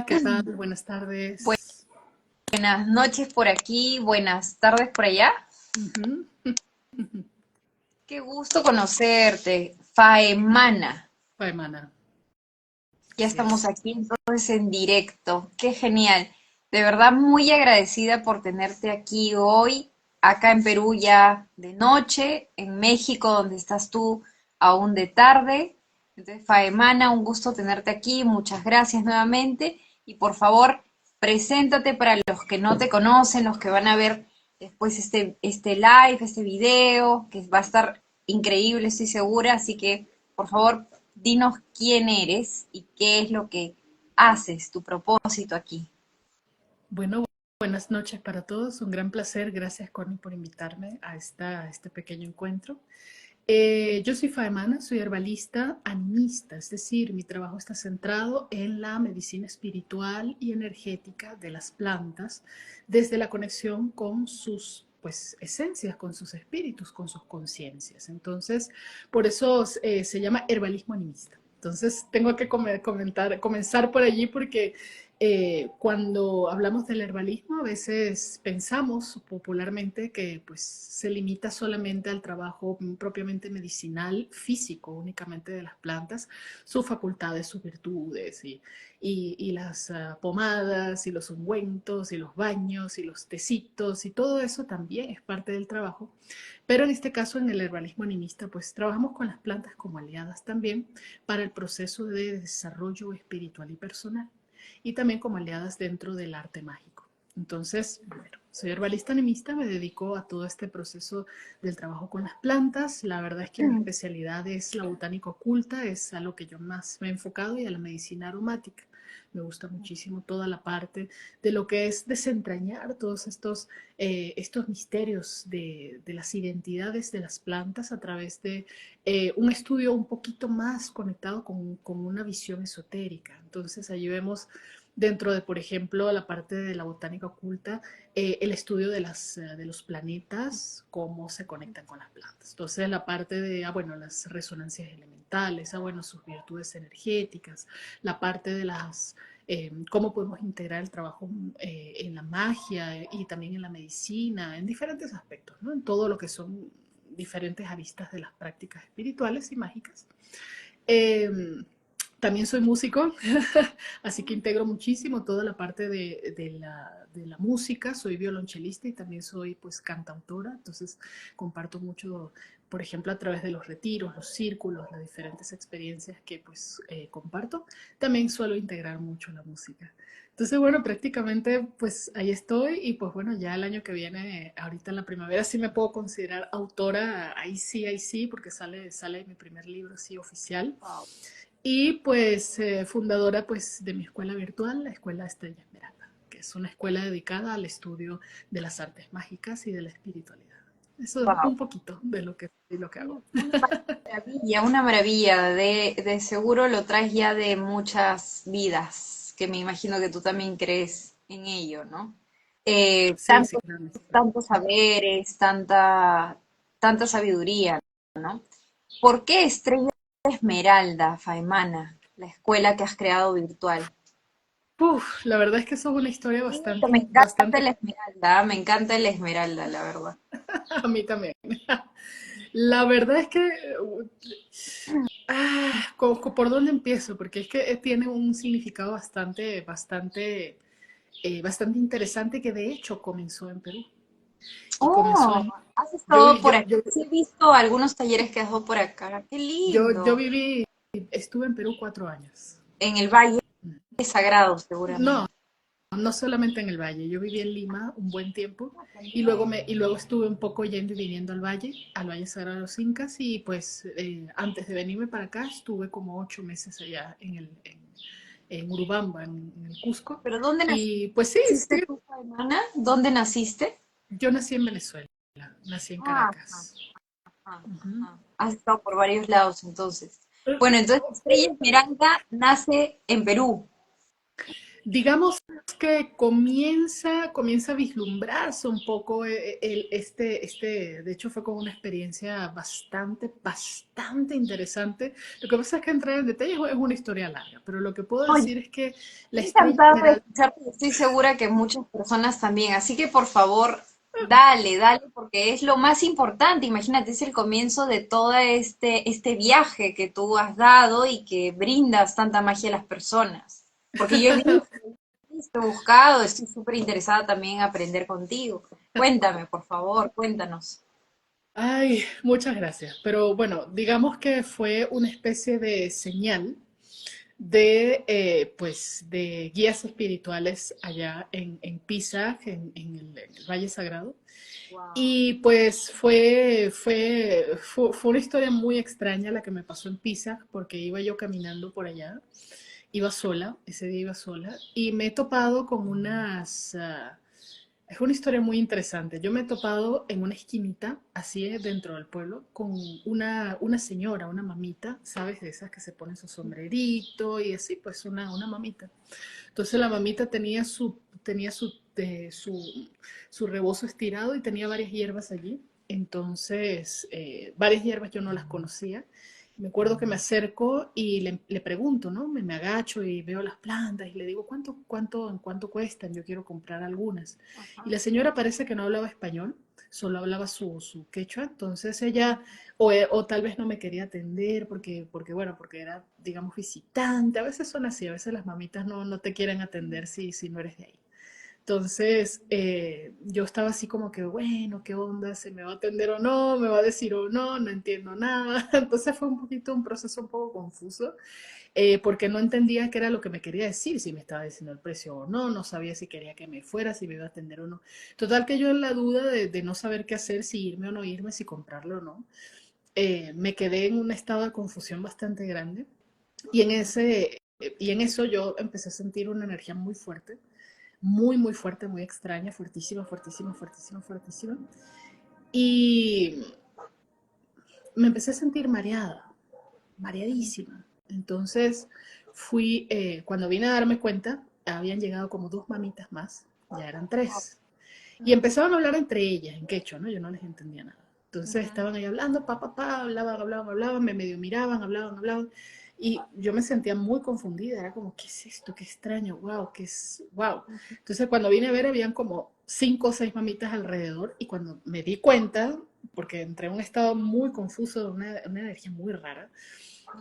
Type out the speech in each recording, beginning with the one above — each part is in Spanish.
¿Qué tal? Buenas tardes. Buenas noches por aquí, buenas tardes por allá. Ujú. Qué gusto conocerte, Faemana. Paimana, Ya así estamos es. aquí entonces en directo. Qué genial. De verdad muy agradecida por tenerte aquí hoy, acá en Perú ya de noche, en México donde estás tú aún de tarde. Entonces, Faemana, un gusto tenerte aquí. Muchas gracias nuevamente. Y por favor, preséntate para los que no te conocen, los que van a ver después este live, este video, que va a estar increíble, estoy segura. Así que, por favor, dinos quién eres y qué es lo que haces, tu propósito aquí. Bueno, buenas noches para todos. Un gran placer. Gracias, Connie, por invitarme a este pequeño encuentro. Yo soy Faemana, soy herbalista animista, es decir, mi trabajo está centrado en la medicina espiritual y energética de las plantas, desde la conexión con sus pues, esencias, con sus espíritus, con sus conciencias. Entonces, por eso se llama herbalismo animista. Entonces, tengo que comenzar por allí porque cuando hablamos del herbalismo, a veces pensamos popularmente que pues, se limita solamente al trabajo propiamente medicinal, físico, únicamente de las plantas, sus facultades, sus virtudes y las pomadas y los ungüentos y los baños y los tecitos y todo eso también es parte del trabajo. Pero en este caso, en el herbalismo animista, pues trabajamos con las plantas como aliadas también para el proceso de desarrollo espiritual y personal y también como aliadas dentro del arte mágico. Entonces, bueno, soy herbalista animista, me dedico a todo este proceso del trabajo con las plantas. La verdad es que mi especialidad es la botánica oculta, es a lo que yo más me he enfocado y a la medicina aromática. Me gusta muchísimo toda la parte de lo que es desentrañar todos estos misterios de las identidades de las plantas a través de un estudio un poquito más conectado con una visión esotérica. Entonces allí vemos dentro de, por ejemplo, la parte de la botánica oculta, el estudio de los planetas, cómo se conectan con las plantas. Entonces, la parte de, bueno, las resonancias elementales, bueno, sus virtudes energéticas, la parte de cómo podemos integrar el trabajo en la magia y también en la medicina, en diferentes aspectos, ¿no? En todo lo que son diferentes aristas de las prácticas espirituales y mágicas. Eh, También soy músico, así que integro muchísimo toda la parte de la música. Soy violonchelista y también soy pues cantautora, entonces comparto mucho, por ejemplo, a través de los retiros, los círculos, las diferentes experiencias que pues comparto. También suelo integrar mucho la música. Entonces, bueno, prácticamente pues ahí estoy y pues bueno, ya el año que viene, ahorita en la primavera sí me puedo considerar autora, ahí sí, porque sale mi primer libro, sí, oficial. Wow. Y pues fundadora pues de mi escuela virtual, la Escuela Estrella Esmeralda, que es una escuela dedicada al estudio de las artes mágicas y de la espiritualidad. Eso es Wow. un poquito de lo que hago. Una maravilla. De seguro lo traes ya de muchas vidas, que me imagino que tú también crees en ello, ¿no? Sí, sí, Tantos, claro. Sí, claro. tantos saberes, tanta sabiduría, ¿no? ¿Por qué Estrella Esmeralda, Faimana, la escuela que has creado virtual? Uf, la verdad es que eso es una historia Sí, que me encanta bastante, la esmeralda, me encanta la esmeralda, la verdad. a mí también. La verdad es que, ¿por dónde empiezo? Porque es que tiene un significado bastante interesante que de hecho comenzó en Perú. Y comenzó Oh, en, has yo, estado por yo, aquí. yo, Sí, he visto algunos talleres que has dado por acá. Qué yo lindo. viví, estuve en Perú 4 años. En el Valle Sagrado, seguramente. No, no solamente en el Valle, yo viví en Lima un buen tiempo Ah, y también. luego estuve un poco yendo y viniendo al Valle Sagrado de los Incas y pues antes de venirme para acá estuve como 8 meses allá en Urubamba, en el Cusco. ¿Pero dónde Y pues sí, naciste sí, tú, hermana? ¿Dónde naciste? yo nací en Venezuela, nací en Ah, ajá, Caracas. ajá, Ujú. ajá. Has estado por varios lados, entonces. Bueno, entonces Estrella Esmeralda nace en Perú. digamos que comienza a vislumbrarse un poco de hecho fue como una experiencia bastante interesante. Lo que pasa es que entrar en detalles es una historia larga, pero lo que puedo Oye, decir es que la estrella encantada de esmeralda, escucharte, estoy segura que muchas personas también, así que por favor, dale, dale, porque es lo más importante, imagínate, es el comienzo de todo este viaje que tú has dado y que brindas tanta magia a las personas, porque yo he buscado, estoy súper interesada también en aprender contigo. Cuéntame, por favor, cuéntanos. ay, muchas gracias. Pero bueno, digamos que fue una especie de señal pues, de guías espirituales allá en Pisa, en el Valle Sagrado. Wow. Y pues fue una historia muy extraña la que me pasó en Pisa, porque iba yo caminando por allá, iba sola, ese día iba sola, y me he topado con es una historia muy interesante. Yo me he topado en una esquinita, así dentro del pueblo, con una señora, una mamita, ¿sabes? De esas que se pone su sombrerito y así, pues una mamita. Entonces la mamita tenía su rebozo estirado y tenía varias hierbas allí. Entonces, varias hierbas yo no las conocía. Me acuerdo que me acerco y le pregunto, ¿no? Me agacho y veo las plantas y le digo, ¿cuánto cuestan? Yo quiero comprar algunas. Y Ajá. la señora parece que no hablaba español, solo hablaba su quechua. Entonces ella, o tal vez no me quería atender porque era, digamos, visitante. A veces son así, a veces las mamitas no te quieren atender si no eres de ahí. Entonces, yo estaba así como que, bueno, ¿qué onda? ¿Se me va a atender o no? ¿Me va a decir o no? No entiendo nada. Entonces fue un proceso un poco confuso, porque no entendía qué era lo que me quería decir, si me estaba diciendo el precio o no, no sabía si quería que me fuera, si me iba a atender o no. Total que yo en la duda de no saber qué hacer, si irme o no irme, si comprarlo o no, me quedé en un estado de confusión bastante grande y y en eso yo empecé a sentir una energía muy fuerte, muy fuerte, muy extraña, fuertísima, fuertísima, fuertísima, fuertísima. Y me empecé a sentir mareada, mareadísima. Entonces cuando vine a darme cuenta, habían llegado como dos mamitas más, ya eran tres. Y empezaban a hablar entre ellas en quechua, ¿no? Yo no les entendía nada. Entonces estaban ahí hablando, hablaban, me medio miraban, hablaban. Y yo me sentía muy confundida, era como, ¿qué es esto? Qué extraño, wow, qué es, wow. Entonces cuando vine a ver, habían como cinco o seis mamitas alrededor, y cuando me di cuenta, porque entré en un estado muy confuso, una energía muy rara,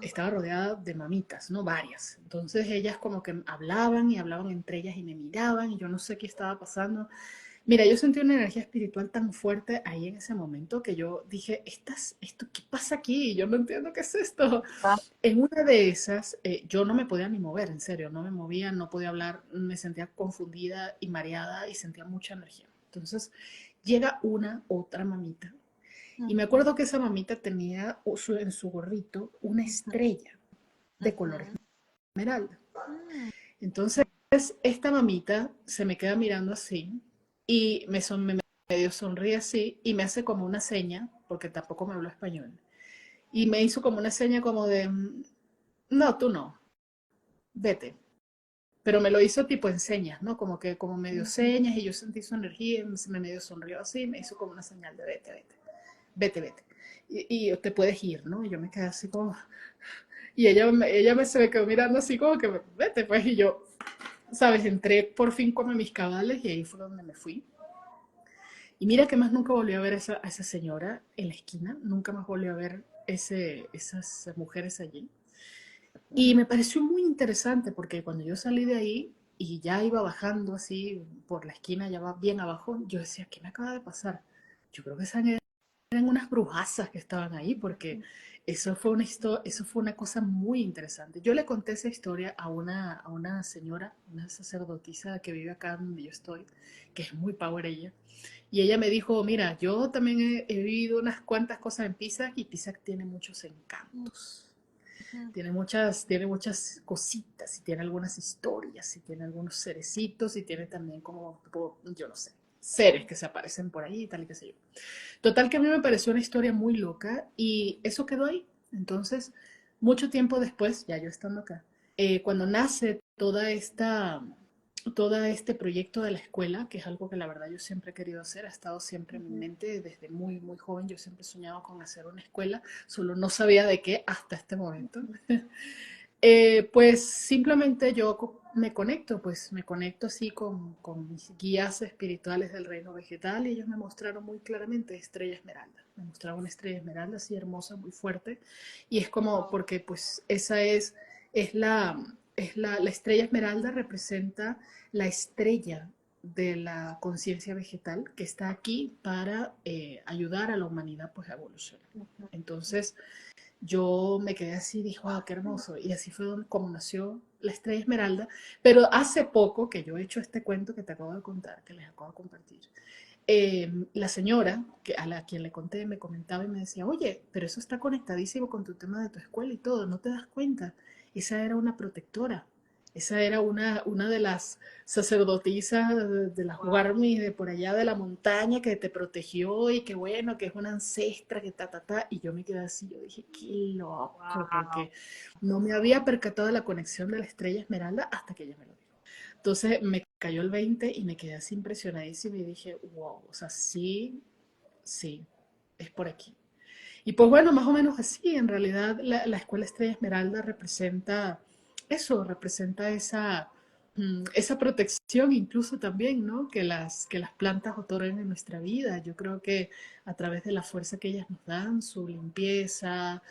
estaba rodeada de mamitas, ¿no? Varias. Entonces ellas como que hablaban y hablaban entre ellas y me miraban y yo no sé qué estaba pasando. Mira, yo sentí una energía espiritual tan fuerte ahí en ese momento que yo dije, ¿esto qué pasa aquí? Yo no entiendo qué es esto. En una de esas, yo no me podía ni mover, en serio, no me movía, no podía hablar, me sentía confundida y mareada y sentía mucha energía. Entonces llega una otra mamita y me acuerdo que esa mamita tenía en su gorrito una estrella de color esmeralda. Entonces, esta mamita se me queda mirando así y me medio sonríe así y me hace como una seña, porque tampoco me habló español, y me hizo como una seña como de, no, tú no, vete. Pero me lo hizo tipo en señas, ¿no? Como medio señas y yo sentí su energía y me medio sonrió así, me hizo como una señal de vete. Y te puedes ir, ¿no? Y yo me quedé así como, y se me quedó mirando así como que, vete, pues, y yo, ¿sabes? Entré por fin como a mis cabales y ahí fue donde me fui. Y mira que más nunca volví a ver a esa señora en la esquina, nunca más volví a ver esas mujeres allí. Y me pareció muy interesante porque cuando yo salí de ahí y ya iba bajando así por la esquina, ya va bien abajo, yo decía, ¿qué me acaba de pasar? Yo creo que eran unas brujazas que estaban ahí porque eso fue una cosa muy interesante. Yo le conté esa historia a una señora, una sacerdotisa que vive acá donde yo estoy, que es muy power ella. Y ella me dijo, mira, yo también he vivido unas cuantas cosas en Pisac y Pisac tiene muchos encantos. Tiene muchas cositas, y tiene algunas historias, y tiene algunos cerecitos, y tiene también como, yo no sé, seres que se aparecen por ahí y tal y qué sé yo. Total que a mí me pareció una historia muy loca y eso quedó ahí. Entonces, mucho tiempo después, ya yo estando acá, cuando nace toda esta todo este proyecto de la escuela, que es algo que la verdad yo siempre he querido hacer, ha estado siempre en mi Ujú. mente desde muy, muy joven. Yo siempre he soñado con hacer una escuela, solo no sabía de qué hasta este momento. Pues simplemente me conecto, pues me conecto así con mis guías espirituales del reino vegetal y ellos me mostraron muy claramente estrella esmeralda. Me mostraron una estrella esmeralda así hermosa, muy fuerte. Y es como, Wow. porque pues esa es la estrella esmeralda representa la estrella de la conciencia vegetal que está aquí para ayudar a la humanidad pues a evolucionar. Ujú. Entonces, yo me quedé así, dije, wow, qué hermoso. Y así fue como nació la estrella esmeralda. Pero hace poco que yo he hecho este cuento que te acabo de contar, que les acabo de compartir, la señora a la quien le conté me comentaba y me decía, oye, pero eso está conectadísimo con tu tema de tu escuela y todo, ¿no te das cuenta? Esa era una protectora, esa era una de las sacerdotisas de las Wow. Warmi de por allá de la montaña que te protegió y que bueno, que es una ancestra, que ta. Y yo me quedé así, yo dije, qué loco, Wow. porque no me había percatado de la conexión de la estrella Esmeralda hasta que ella me lo dijo. Entonces me cayó el 20 y me quedé así impresionadísima y dije, wow, o sea, sí, sí, es por aquí. Y pues bueno, más o menos así, en realidad la Escuela Estrella Esmeralda representa eso, representa esa protección incluso también, ¿no? Que las plantas otorgan en nuestra vida. Yo creo que a través de la fuerza que ellas nos dan, su limpieza,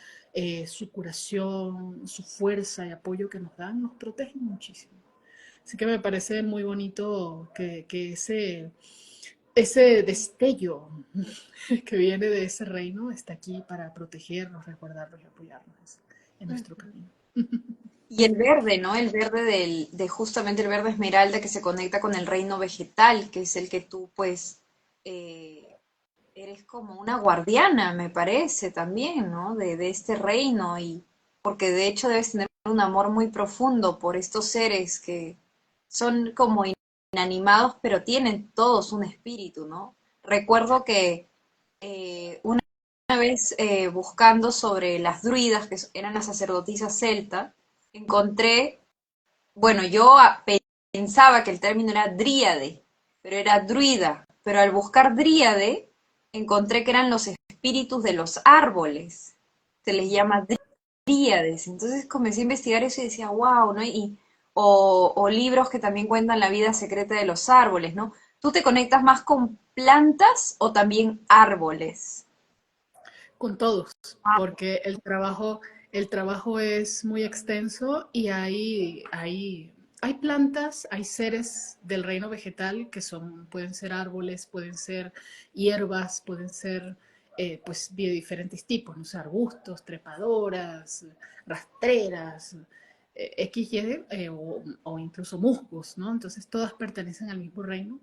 su curación, su fuerza y apoyo que nos dan, nos protegen muchísimo. Así que me parece muy bonito que ese destello que viene de ese reino está aquí para protegernos, resguardarnos y apoyarnos en nuestro Ujú. camino. Y el verde, ¿no? El verde de justamente el verde esmeralda que se conecta con el reino vegetal, que es el que tú, pues, eh, eres como una guardiana, me parece también, ¿no? De este reino y porque de hecho debes tener un amor muy profundo por estos seres que son como inanimados, pero tienen todos un espíritu, ¿no? Recuerdo que una vez buscando sobre las druidas, que eran las sacerdotisas celta, encontré, bueno, pensaba que el término era dríade, pero era druida, pero al buscar dríade encontré que eran los espíritus de los árboles, se les llama dríades, entonces comencé a investigar eso y decía, wow, ¿no? O libros que también cuentan la vida secreta de los árboles, ¿no? ¿Tú te conectas más con plantas o también árboles? Con todos, porque el trabajo es muy extenso y hay plantas, hay seres del reino vegetal que pueden ser árboles, pueden ser hierbas, pueden ser pues de diferentes tipos, no sé, arbustos, trepadoras, rastreras, XY, o incluso musgos, ¿no? Entonces todas pertenecen al mismo reino.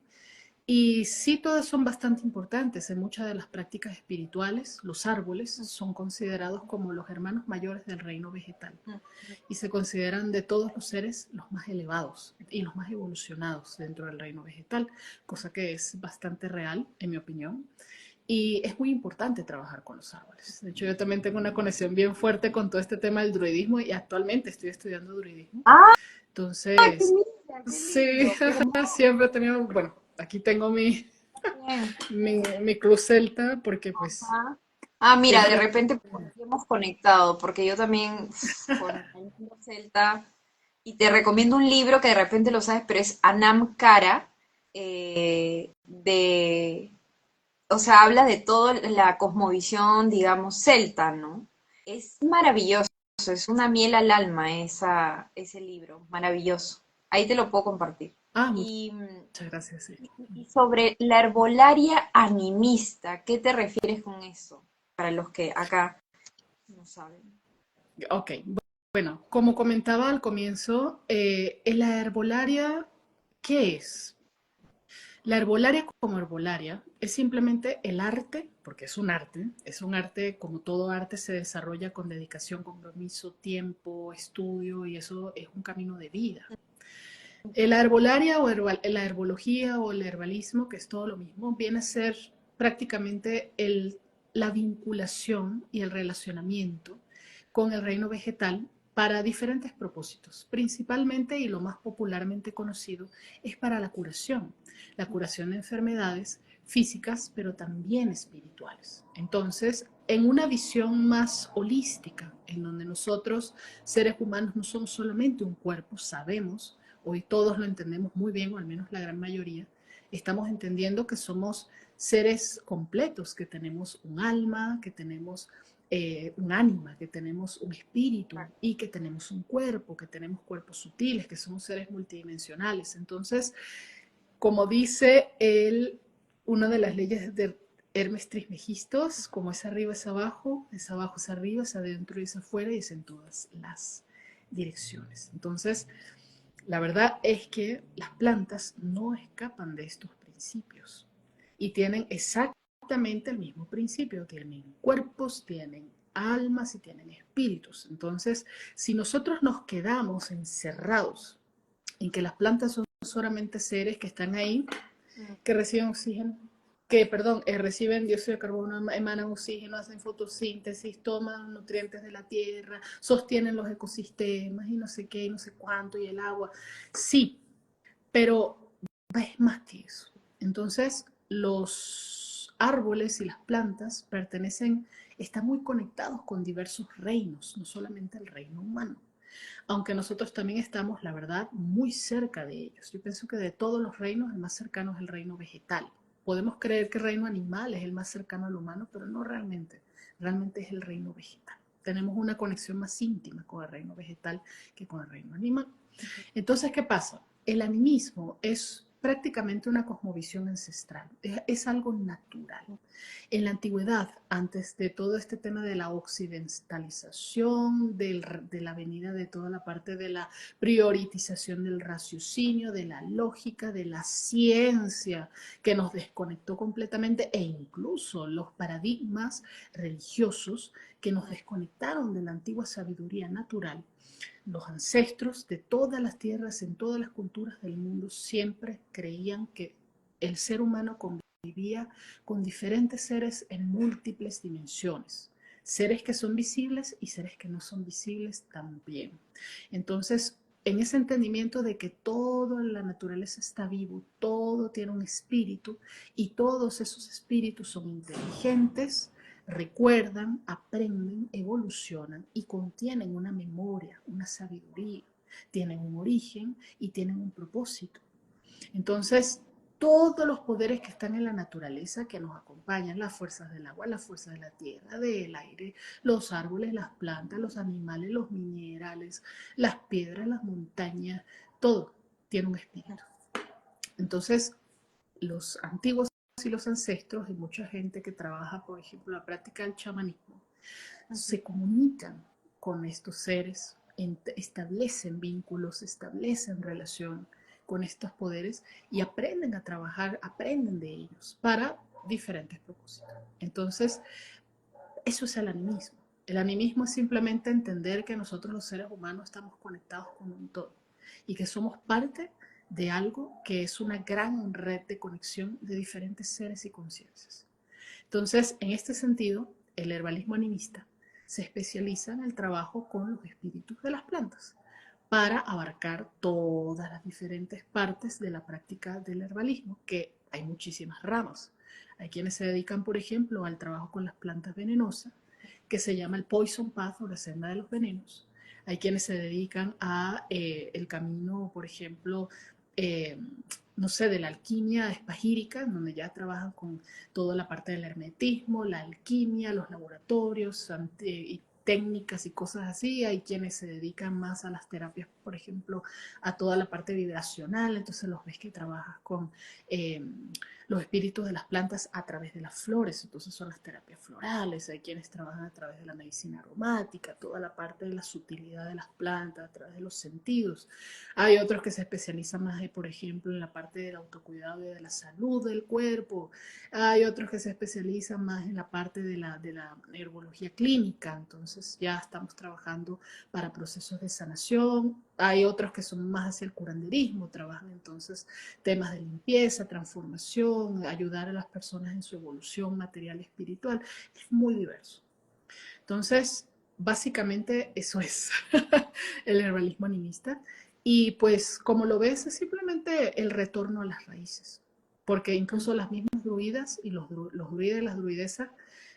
Y sí, todas son bastante importantes. En muchas de las prácticas espirituales, los árboles son considerados como los hermanos mayores del reino vegetal y se consideran de todos los seres los más elevados y los más evolucionados dentro del reino vegetal, cosa que es bastante real, en mi opinión. Y es muy importante trabajar con los árboles. De hecho, yo también tengo una conexión bien fuerte con todo este tema del druidismo y actualmente estoy estudiando druidismo. Ah, qué Entonces, linda, qué sí, lindo, qué hermoso. siempre he tenido, bueno, aquí tengo Bien. mi cruz celta porque pues Ajá. Ah, mira, de siempre... repente por aquí hemos conectado, porque yo también con el mundo celta, y te recomiendo un libro que de repente lo sabes, pero es Anam Cara, o sea, habla de toda la cosmovisión, digamos, celta, ¿no? Es maravilloso, es una miel al alma ese libro, maravilloso. Ahí te lo puedo compartir. Ah, Y, muchas gracias, sí. y sobre la herbolaria animista, ¿qué te refieres con eso? Para los que acá no saben. Ok, bueno, como comentaba al comienzo, en la herbolaria, ¿qué es? La herbolaria como herbolaria es simplemente el arte, porque es un arte como todo arte se desarrolla con dedicación, compromiso, tiempo, estudio y eso es un camino de vida. La herbolaria o la herbología o el herbalismo, que es todo lo mismo, viene a ser prácticamente la vinculación y el relacionamiento con el reino vegetal para diferentes propósitos. Principalmente, y lo más popularmente conocido, es para la curación de enfermedades físicas, pero también espirituales. Entonces, en una visión más holística, en donde nosotros, seres humanos, no somos solamente un cuerpo, sabemos, hoy todos lo entendemos muy bien, o al menos la gran mayoría, estamos entendiendo que somos seres completos, que tenemos un alma, que tenemos un ánima, que tenemos un espíritu y que tenemos un cuerpo, que tenemos cuerpos sutiles, que somos seres multidimensionales. Entonces, como dice una de las leyes de Hermes Trismegistos, como es abajo es arriba, es adentro y es afuera y es en todas las direcciones. Entonces, la verdad es que las plantas no escapan de estos principios y tienen exactamente el mismo principio. Tienen cuerpos, tienen almas y tienen espíritus. Entonces, si nosotros nos quedamos encerrados en que las plantas son solamente seres que están ahí, que reciben oxígeno, reciben dióxido de carbono, emanan oxígeno, hacen fotosíntesis, toman nutrientes de la tierra, sostienen los ecosistemas y no sé qué, y no sé cuánto, y el agua. Sí, pero es más que eso. Entonces, los árboles y las plantas están muy conectados con diversos reinos, no solamente el reino humano, aunque nosotros también estamos, la verdad, muy cerca de ellos. Yo pienso que de todos los reinos, el más cercano es el reino vegetal. Podemos creer que el reino animal es el más cercano al humano, pero no realmente. Realmente es el reino vegetal. Tenemos una conexión más íntima con el reino vegetal que con el reino animal. Entonces, ¿qué pasa? El animismo es prácticamente una cosmovisión ancestral, es algo natural. En la antigüedad, antes de todo este tema de la occidentalización, de la venida de toda la parte de la prioritización del raciocinio, de la lógica, de la ciencia, que nos desconectó completamente, e incluso los paradigmas religiosos que nos desconectaron de la antigua sabiduría natural, los ancestros de todas las tierras, en todas las culturas del mundo, siempre creían que el ser humano convivía con diferentes seres en múltiples dimensiones. Seres que son visibles y seres que no son visibles también. Entonces, en ese entendimiento de que todo en la naturaleza está vivo, todo tiene un espíritu y todos esos espíritus son inteligentes, recuerdan, aprenden, evolucionan y contienen una memoria, una sabiduría, tienen un origen y tienen un propósito. Entonces, todos los poderes que están en la naturaleza que nos acompañan, las fuerzas del agua, las fuerzas de la tierra, del aire, los árboles, las plantas, los animales, los minerales, las piedras, las montañas, todo tiene un espíritu. Entonces, los antiguos y los ancestros y mucha gente que trabaja, por ejemplo, la práctica del chamanismo, se comunican con estos seres, establecen vínculos, establecen relación con estos poderes y aprenden a trabajar, aprenden de ellos para diferentes propósitos. Entonces, eso es el animismo. El animismo es simplemente entender que nosotros los seres humanos estamos conectados con un todo y que somos parte de algo que es una gran red de conexión de diferentes seres y conciencias. Entonces, en este sentido, el herbalismo animista se especializa en el trabajo con los espíritus de las plantas para abarcar todas las diferentes partes de la práctica del herbalismo, que hay muchísimas ramas. Hay quienes se dedican, por ejemplo, al trabajo con las plantas venenosas, que se llama el Poison Path o la senda de los venenos. Hay quienes se dedican a el camino, por ejemplo, eh, no sé, de la alquimia espagírica, donde ya trabajan con toda la parte del hermetismo, la alquimia, los laboratorios y técnicas y cosas así. Hay quienes se dedican más a las terapias, por ejemplo, a toda la parte vibracional, entonces los ves que trabajas con los espíritus de las plantas a través de las flores, entonces son las terapias florales. Hay quienes trabajan a través de la medicina aromática, toda la parte de la sutilidad de las plantas, a través de los sentidos. Hay otros que se especializan más, por ejemplo, en la parte del autocuidado y de la salud del cuerpo. Hay otros que se especializan más en la parte de la herbología clínica, entonces ya estamos trabajando para procesos de sanación. Hay otros que son más hacia el curanderismo, trabajan entonces temas de limpieza, transformación, ayudar a las personas en su evolución material y espiritual. Es muy diverso. Entonces, básicamente eso es el herbalismo animista. Y pues como lo ves, es simplemente el retorno a las raíces. Porque incluso las mismas druidas y los druidas y las druidesas,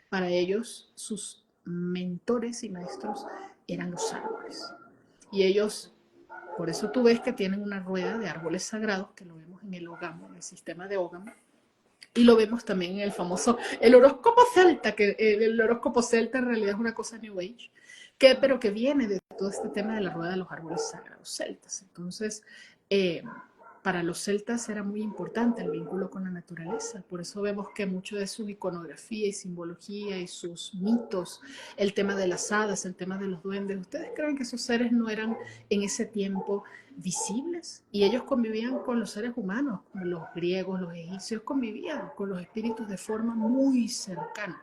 para ellos, sus mentores y maestros eran los árboles. Y ellos, por eso tú ves que tienen una rueda de árboles sagrados, que lo vemos en el Ogamo, en el sistema de Ogamo, y lo vemos también en el famoso, el horóscopo celta, que el horóscopo celta en realidad es una cosa New Age, pero que viene de todo este tema de la rueda de los árboles sagrados celtas. Entonces, eh, para los celtas era muy importante el vínculo con la naturaleza, por eso vemos que mucho de su iconografía y simbología y sus mitos, el tema de las hadas, el tema de los duendes, ¿ustedes creen que esos seres no eran en ese tiempo visibles? Y ellos convivían con los seres humanos, los griegos, los egipcios convivían con los espíritus de forma muy cercana,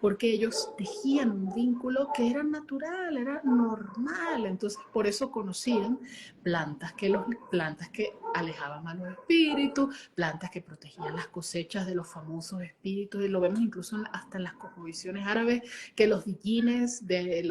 porque ellos tejían un vínculo que era natural, era normal. Entonces, por eso conocían plantas que alejaban a los espíritus, plantas que protegían las cosechas de los famosos espíritus, y lo vemos incluso hasta en las cosmovisiones árabes, que los dijines de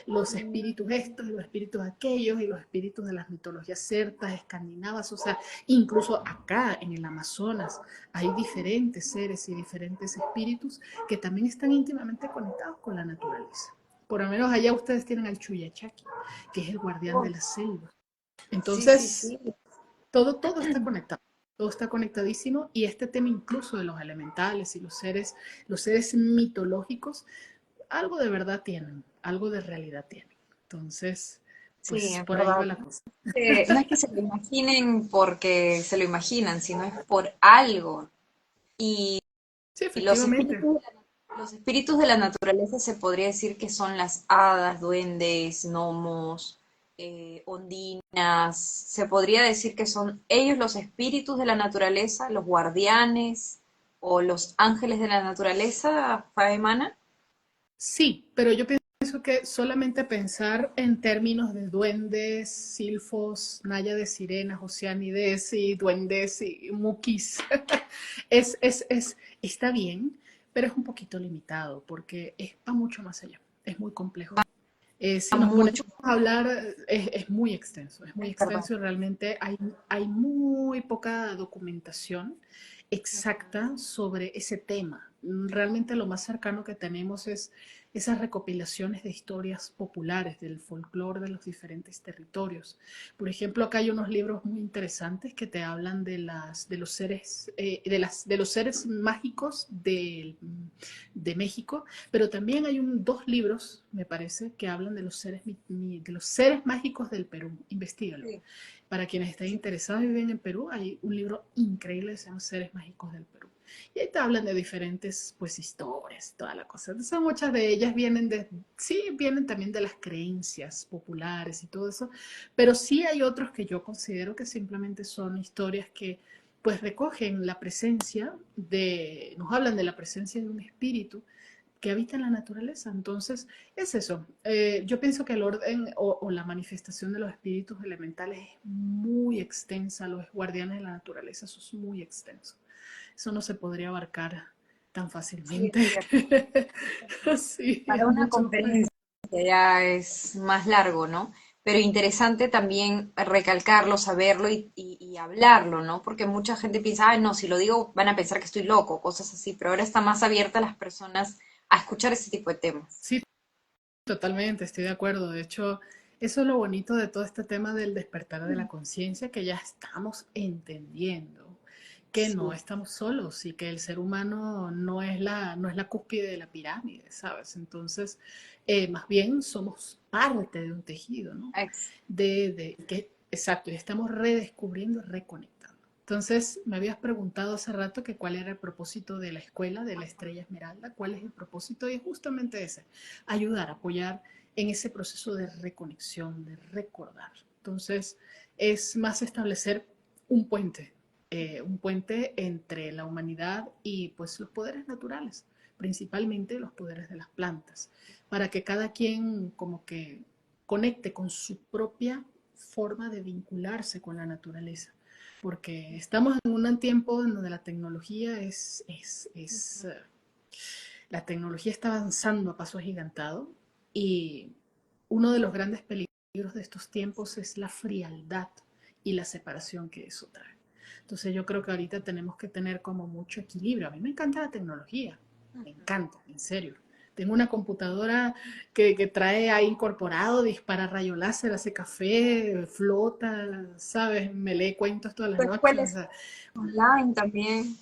los espíritus estos y los espíritus aquellos y los espíritus de las mitologías celtas, escandinavas, o sea, incluso acá en el Amazonas hay diferentes seres y diferentes espíritus que también están íntimamente conectados con la naturaleza. Por lo menos allá ustedes tienen al Chuyachaki, que es el guardián de Oh, la selva. sí, sí, Entonces, sí. todo está conectado. Todo está conectadísimo, y este tema incluso de los elementales y los seres mitológicos, algo de verdad tienen, algo de realidad tienen. Entonces, Sí, pues es por ahí va verdad. la cosa. No es que se lo imaginen porque se lo imaginan, sino es por algo. Y, Sí, y los efectivamente. espíritus los espíritus de la naturaleza se podría decir que son las hadas, duendes, gnomos, ondinas. Se podría decir que son ellos los espíritus de la naturaleza, los guardianes o los ángeles de la naturaleza, Faemana. Sí, pero yo pienso que solamente pensar en términos de duendes, silfos, náyades, sirenas, oceánides y duendes y muquis está bien, pero es un poquito limitado porque va mucho más allá, es muy complejo. Si Va nos ponemos mucho, a hablar, es muy es verdad. extenso, y realmente hay muy poca documentación exacta sobre ese tema. Realmente lo más cercano que tenemos es esas recopilaciones de historias populares del folclore de los diferentes territorios. Por ejemplo, acá hay unos libros muy interesantes que te hablan de los seres, de los seres mágicos de México, pero también hay dos libros, me parece, que hablan de los seres mágicos del Perú. Investígalo. Sí, Para quienes estén sí. interesados y viven en Perú, hay un libro increíble que se llama Seres Mágicos del Perú. Y ahí te hablan de diferentes, pues, historias y toda la cosa. Entonces, muchas de ellas sí, vienen también de las creencias populares y todo eso, pero sí hay otros que yo considero que simplemente son historias que, pues, recogen la presencia nos hablan de la presencia de un espíritu que habita en la naturaleza. Entonces, es eso. Yo pienso que el orden o la manifestación de los espíritus elementales es muy extensa, los guardianes de la naturaleza, eso es muy extenso. Eso no se podría abarcar tan Sí, es fácilmente. cierto. Sí, es Para una mucho. conferencia ya es más largo, ¿no? Pero interesante también recalcarlo, saberlo y hablarlo, ¿no? Porque mucha gente piensa, ay, no, si lo digo van a pensar que estoy loco, cosas así, pero ahora está más abierta las personas a escuchar ese tipo de temas. Sí, totalmente, estoy de acuerdo. De hecho, eso es lo bonito de todo este tema del despertar de la conciencia, que ya estamos entendiendo que no Sí, estamos solos y que el ser humano no es la cúspide de la pirámide, ¿sabes? Entonces, más bien somos parte de un tejido, ¿no? ex- Exacto, y estamos redescubriendo y reconectando. Entonces, me habías preguntado hace rato que cuál era el propósito de la escuela de la Estrella Esmeralda, cuál es el propósito, y es justamente ese, ayudar, apoyar en ese proceso de reconexión, de recordar. Entonces, es más establecer un puente entre la humanidad y pues los poderes naturales, principalmente los poderes de las plantas, para que cada quien como que conecte con su propia forma de vincularse con la naturaleza, porque estamos en un tiempo en donde la tecnología la tecnología está avanzando a paso agigantado, Y uno de los grandes peligros de estos tiempos es la frialdad y la separación que eso trae. Entonces yo creo que ahorita tenemos que tener como mucho equilibrio. A mí me encanta la tecnología, me encanta, en serio. Tengo una computadora que trae ahí incorporado, dispara rayo láser, hace café, flota, ¿sabes? Me lee cuentos todas las Tu escuela noches. O es sea, online también.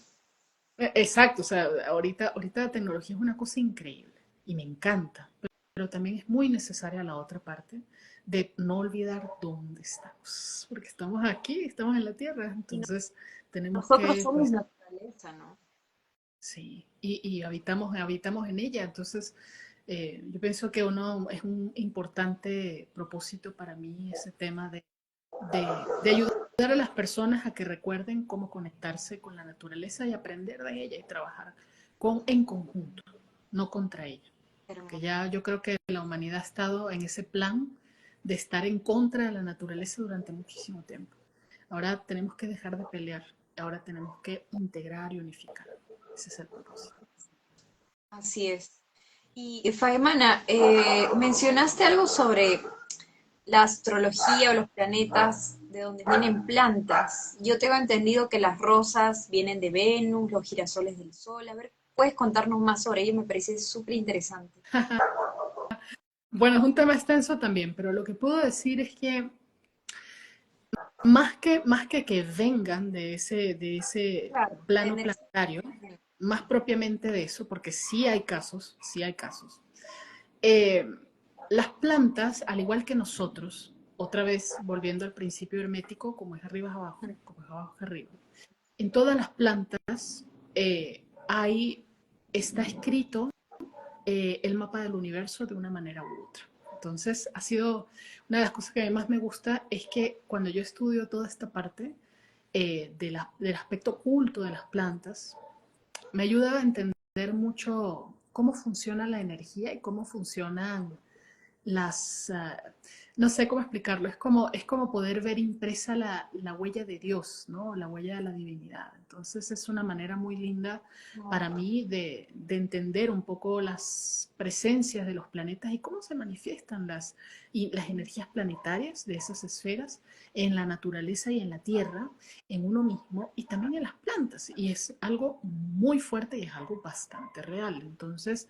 exacto, o sea, ahorita la tecnología es una cosa increíble y me encanta, pero también es muy necesaria la otra parte de no olvidar dónde estamos, porque estamos aquí, estamos en la Tierra, Y entonces tenemos nosotros que, somos pues, naturaleza, ¿no? sí, y habitamos en ella, entonces yo pienso que uno es un importante propósito para mí ese tema de ayudar a las personas a que recuerden cómo conectarse con la naturaleza y aprender de ella y trabajar en conjunto, no contra ella. Que Hermoso. ya yo creo que la humanidad ha estado en ese plan de estar en contra de la naturaleza durante muchísimo tiempo. Ahora tenemos que dejar de pelear, ahora tenemos que integrar y unificar. Ese es el propósito. Así es. Y Faemana, mencionaste algo sobre la astrología o los planetas de donde vienen plantas. Yo tengo entendido que las rosas vienen de Venus, los girasoles del Sol. A ver, ¿puedes contarnos más sobre ello? Me parece súper interesante. Bueno, es un tema extenso también, pero lo que puedo decir es que más que vengan de ese Claro, la plano energía. planetario, más propiamente de eso, porque sí hay casos. Las plantas, al igual que nosotros, otra vez volviendo al principio hermético, como es arriba es abajo, como es abajo es arriba, en todas las plantas está escrito el mapa del universo de una manera u otra. Entonces, ha sido una de las cosas que a mí más me gusta es que cuando yo estudio toda esta parte del aspecto oculto de las plantas, me ayuda a entender mucho cómo funciona la energía y cómo funcionan no sé cómo explicarlo, es como poder ver impresa la huella de Dios, ¿no? La huella de la divinidad. Entonces es una manera muy linda para mí de entender un poco las presencias de los planetas y cómo se manifiestan las energías planetarias de esas esferas en la naturaleza y en la tierra, en uno mismo y también en las plantas. Y es algo muy fuerte y es algo bastante real. Entonces,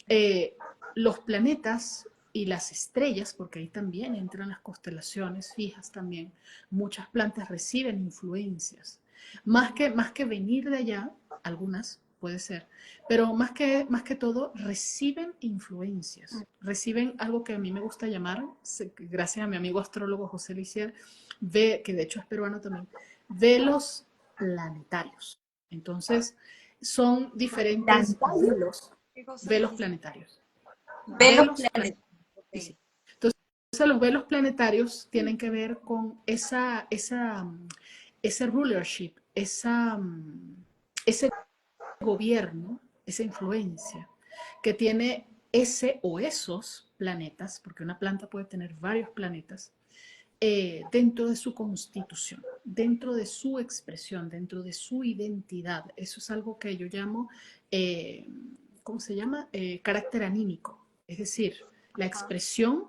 eh, los planetas y las estrellas, porque ahí también entran las constelaciones fijas también, muchas plantas reciben influencias. Más que venir de allá, algunas puede ser, pero más que todo reciben influencias, reciben algo que a mí me gusta llamar, gracias a mi amigo astrólogo José Lisier, que de hecho es peruano también, velos planetarios. Entonces, son diferentes Planetario. ¿Qué cosa velos dijiste? planetarios. Velos Velos planetarios. planetarios. Sí, Ok. sí. Entonces, los velos planetarios tienen que ver con ese rulership, ese gobierno, esa influencia que tiene ese o esos planetas, porque una planta puede tener varios planetas, dentro de su constitución, dentro de su expresión, dentro de su identidad. Eso es algo que yo llamo, eh, ¿cómo se llama? Carácter anímico, es decir, la Ajá. expresión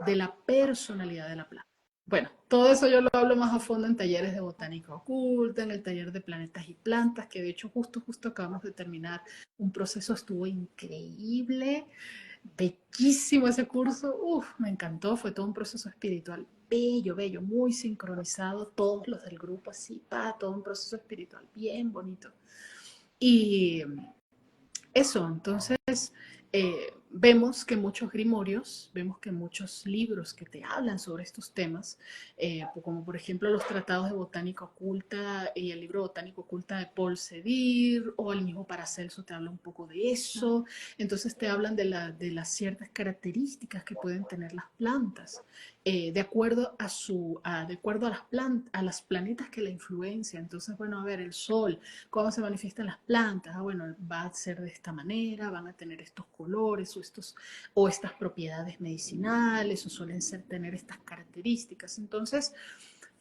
de la personalidad de la planta. Bueno, todo eso yo lo hablo más a fondo en talleres de botánica oculta, en el taller de planetas y plantas, que de hecho justo acabamos de terminar un proceso, estuvo increíble, bellísimo ese curso, me encantó, fue todo un proceso espiritual bello, bello, muy sincronizado, todos los del grupo así, todo un proceso espiritual bien bonito. Y eso, entonces vemos que muchos grimorios, vemos que muchos libros que te hablan sobre estos temas, como por ejemplo los tratados de botánica oculta y el libro botánico oculta de Paul Sevir, o el mismo Paracelso te habla un poco de eso, entonces te hablan de las ciertas características que pueden tener las plantas, de acuerdo de acuerdo a las planetas que la influencian. Entonces, bueno, a ver, el sol, cómo se manifiestan las plantas. Bueno, va a ser de esta manera, van a tener estos colores o estas propiedades medicinales, o suelen tener estas características. Entonces,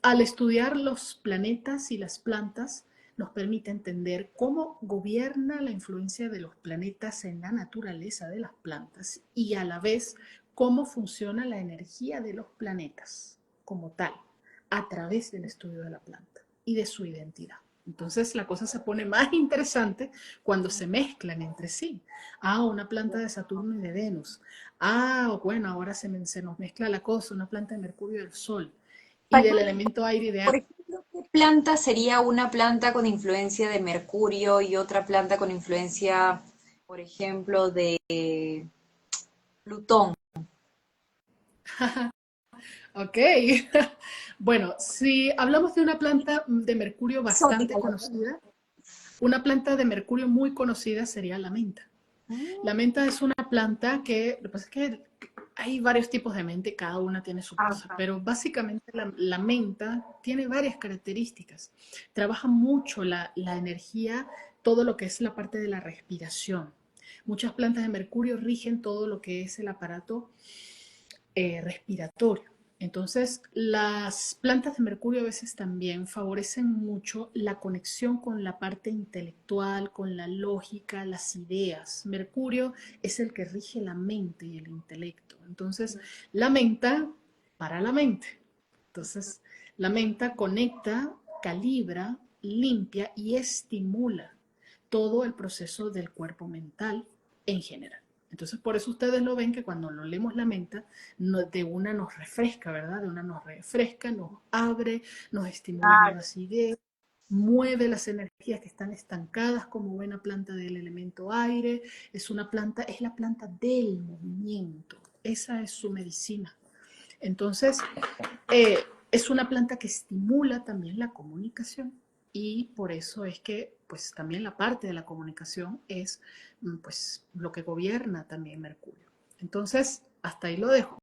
al estudiar los planetas y las plantas, nos permite entender cómo gobierna la influencia de los planetas en la naturaleza de las plantas y a la vez cómo funciona la energía de los planetas como tal, a través del estudio de la planta y de su identidad. Entonces la cosa se pone más interesante cuando se mezclan entre sí. Ah, una planta de Saturno y de Venus. Ah, bueno, ahora se nos mezcla la cosa, una planta de Mercurio y del Sol. Y del elemento aire y de Por agua. ejemplo, ¿qué planta sería una planta con influencia de Mercurio y otra planta con influencia, por ejemplo, de Plutón? Ok. Bueno, si hablamos de una planta de Mercurio bastante Exótica, ya. conocida, una planta de Mercurio muy conocida sería la menta. La Mm, menta es una planta que, lo que pasa es que hay varios tipos de menta y cada una tiene su cosa, ajá. pero básicamente la menta tiene varias características. Trabaja mucho la energía, todo lo que es la parte de la respiración. Muchas plantas de mercurio rigen todo lo que es el aparato respiratorio. Entonces, las plantas de mercurio a veces también favorecen mucho la conexión con la parte intelectual, con la lógica, las ideas. Mercurio es el que rige la mente y el intelecto. Entonces, la menta para la mente. Entonces, la menta conecta, calibra, limpia y estimula todo el proceso del cuerpo mental en general. Entonces, por eso ustedes lo ven que cuando lo leemos la menta, de una nos refresca, ¿verdad? De una nos refresca, nos abre, nos estimula Claro. nuevas ideas, mueve las energías que están estancadas como buena planta del elemento aire. Es una planta, es la planta del movimiento. Esa es su medicina. Entonces, eh, es una planta que estimula también la comunicación y por eso es que pues también la parte de la comunicación es pues lo que gobierna también Mercurio. Entonces, hasta ahí lo dejo.